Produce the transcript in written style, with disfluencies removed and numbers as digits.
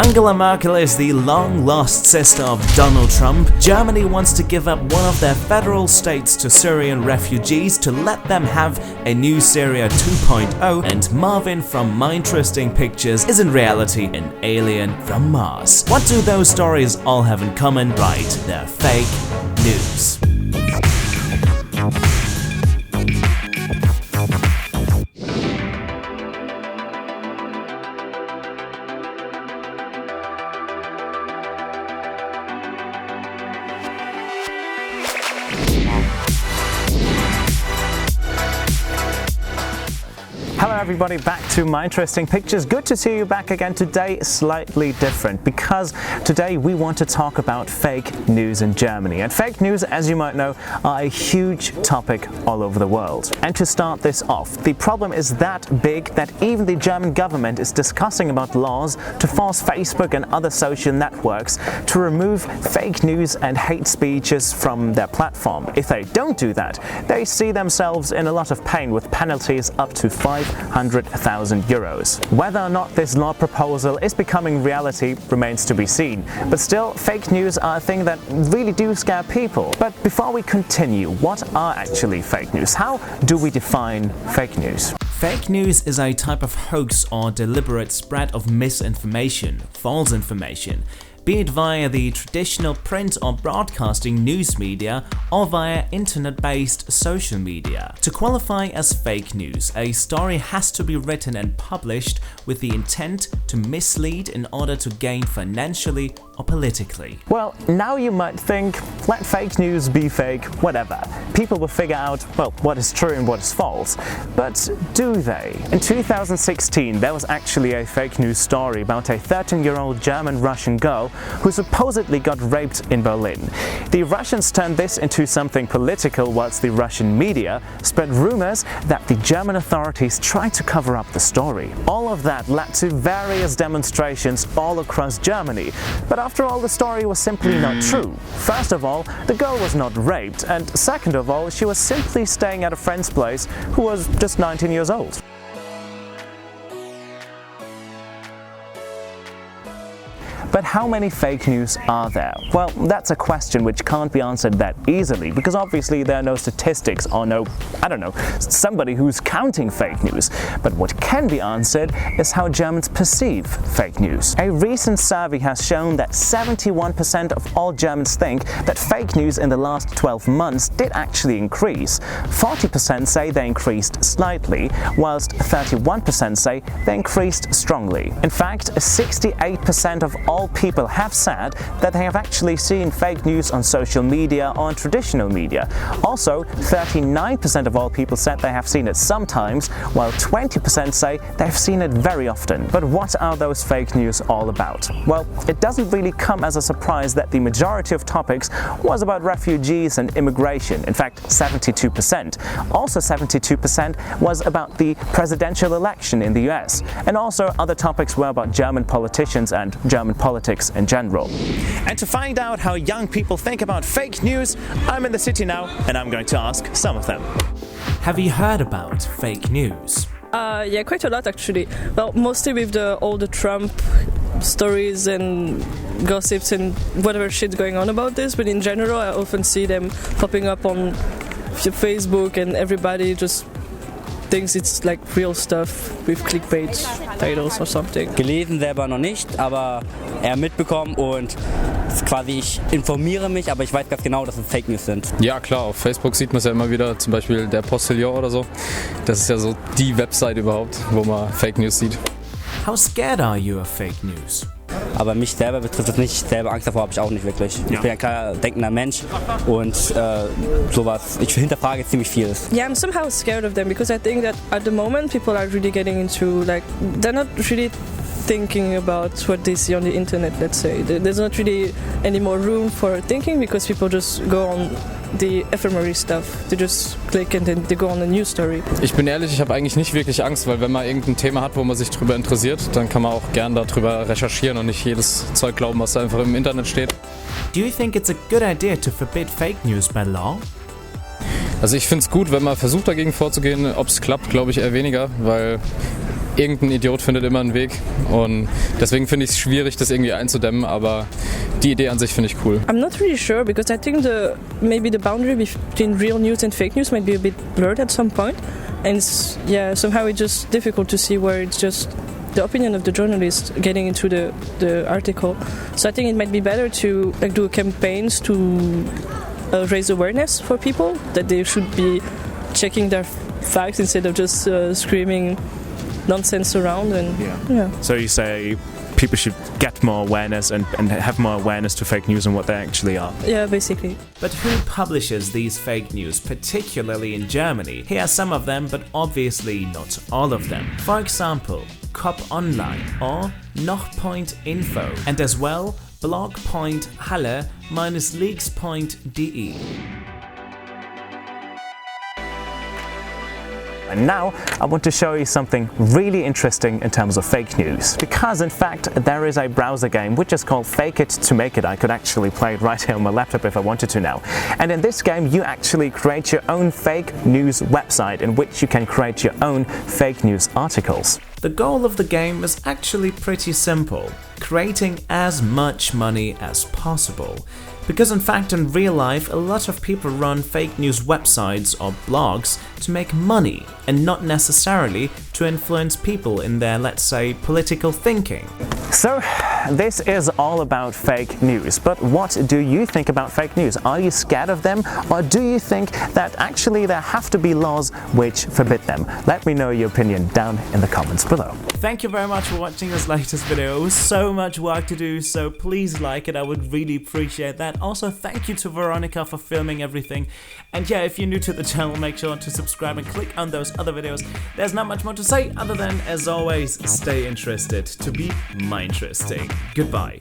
Angela Merkel is the long-lost sister of Donald Trump. Germany wants to give up one of their federal states to Syrian refugees to let them have a new Syria 2.0, and Marvin from Minderesting Pictures is in reality an alien from Mars. What do those stories all have in common? Right, they're fake news. Hello everybody, back to Minderesting Pictures. Good to see you back again. Today slightly different because today we want to talk about fake news in Germany. And fake news, as you might know, are a huge topic all over the world. And to start this off, the problem is that big that even the German government is discussing about laws to force Facebook and other social networks to remove fake news and hate speeches from their platform. If they don't do that, they see themselves in a lot of pain with penalties up to 500,000 euros. Whether or not this law proposal is becoming reality remains to be seen, but still fake news are a thing that really do scare people. But before we continue, what are actually fake news? How do we define fake news? Fake news is a type of hoax or deliberate spread of misinformation, false information, be it via the traditional print or broadcasting news media or via internet-based social media. To qualify as fake news, a story has to be written and published with the intent to mislead in order to gain financially or politically. Well, now you might think, let fake news be fake, whatever. People will figure out, well, what is true and what is false. But do they? In 2016, there was actually a fake news story about a 13-year-old German-Russian girl who supposedly got raped in Berlin. The Russians turned this into something political, whilst the Russian media spread rumors that the German authorities tried to cover up the story. All of that led to various demonstrations all across Germany. But after all, the story was simply not true. First of all, the girl was not raped, and second of all, she was simply staying at a friend's place who was just 19 years old. But how many fake news are there? Well, that's a question which can't be answered that easily, because obviously there are no statistics or no, somebody who's counting fake news. But what can be answered is how Germans perceive fake news. A recent survey has shown that 71% of all Germans think that fake news in the last 12 months did actually increase. 40% say they increased slightly, whilst 31% say they increased strongly. In fact, 68% of all people have said that they have actually seen fake news on social media or on traditional media. Also, 39% of all people said they have seen it sometimes, while 20% say they've seen it very often. But what are those fake news all about? Well, it doesn't really come as a surprise that the majority of topics was about refugees and immigration. In fact, 72%. Also 72% was about the presidential election in the US. And also other topics were about German politicians and German politics in general. And to find out how young people think about fake news, I'm in the city now and I'm going to ask some of them. Have you heard about fake news? Yeah, quite a lot actually. Well, mostly with all the Trump stories and gossips and whatever shit going on about this, but in general I often see them popping up on Facebook and everybody just thinks it's like real stuff with clickbait titles or something. Gelesen selber noch nicht, aber eher mitbekommen und quasi ich informiere mich, aber ich weiß ganz genau, dass es Fake News sind. Ja klar, auf Facebook sieht man es ja immer wieder, zum Beispiel der Postillon oder so. Das ist ja so die Website überhaupt, wo man Fake News sieht. How scared are you of fake news? Aber mich selber betrifft es nicht, selber Angst davor habe ich auch nicht wirklich. Ja. Ich bin ein klar denkender Mensch und sowas, ich hinterfrage ziemlich vieles. Yeah, I'm somehow scared of them because I think that at the moment people are really getting into, like, they're not really thinking about what they see on the internet, let's say. There's not really any more room for thinking because people just go on the ephemeral stuff. They just click and then they go on a news story. Ich bin ehrlich, ich habe eigentlich nicht wirklich Angst, weil wenn man irgendein Thema hat, wo man sich drüber interessiert, dann kann man auch gern darüber recherchieren und nicht jedes Zeug glauben, was da einfach im Internet steht. Do you think it's a good idea to forbid fake news by law? Also ich finde es gut, wenn man versucht dagegen vorzugehen. Ob es klappt, glaube ich eher weniger, weil irgendein Idiot findet immer einen Weg und deswegen finde ich es schwierig, das irgendwie einzudämmen, aber die Idee an sich finde ich cool. I'm not really sure because I think maybe the boundary between real news and fake news might be a bit blurred at some point, and somehow it's just difficult to see where it's just the opinion of the journalist getting into the article. So I think it might be better to do campaigns to raise awareness for people that they should be checking their facts instead of just screaming nonsense around. And So you say people should get more awareness and have more awareness to fake news and what they actually are. Yeah, basically. But who publishes these fake news, particularly in Germany? Here are some of them, but obviously not all of them. For example, Cop Online or Noch.info, and as well blog.halle-leaks.de. And now I want to show you something really interesting in terms of fake news. Because in fact there is a browser game which is called Fake It to Make It. I could actually play it right here on my laptop if I wanted to now. And in this game you actually create your own fake news website in which you can create your own fake news articles. The goal of the game is actually pretty simple: creating as much money as possible. Because in fact in real life a lot of people run fake news websites or blogs to make money and not necessarily to influence people in their, let's say, political thinking. So this is all about fake news, but what do you think about fake news? Are you scared of them, or do you think that actually there have to be laws which forbid them? Let me know your opinion down in the comments below. Thank you very much for watching this latest video. It was so much work to do, so please like it, I would really appreciate that. Also, thank you to Erykah for filming everything. And yeah, if you're new to the channel, make sure to subscribe and click on those other videos. There's not much more to say other than, as always, stay interested to be Minderesting. Goodbye.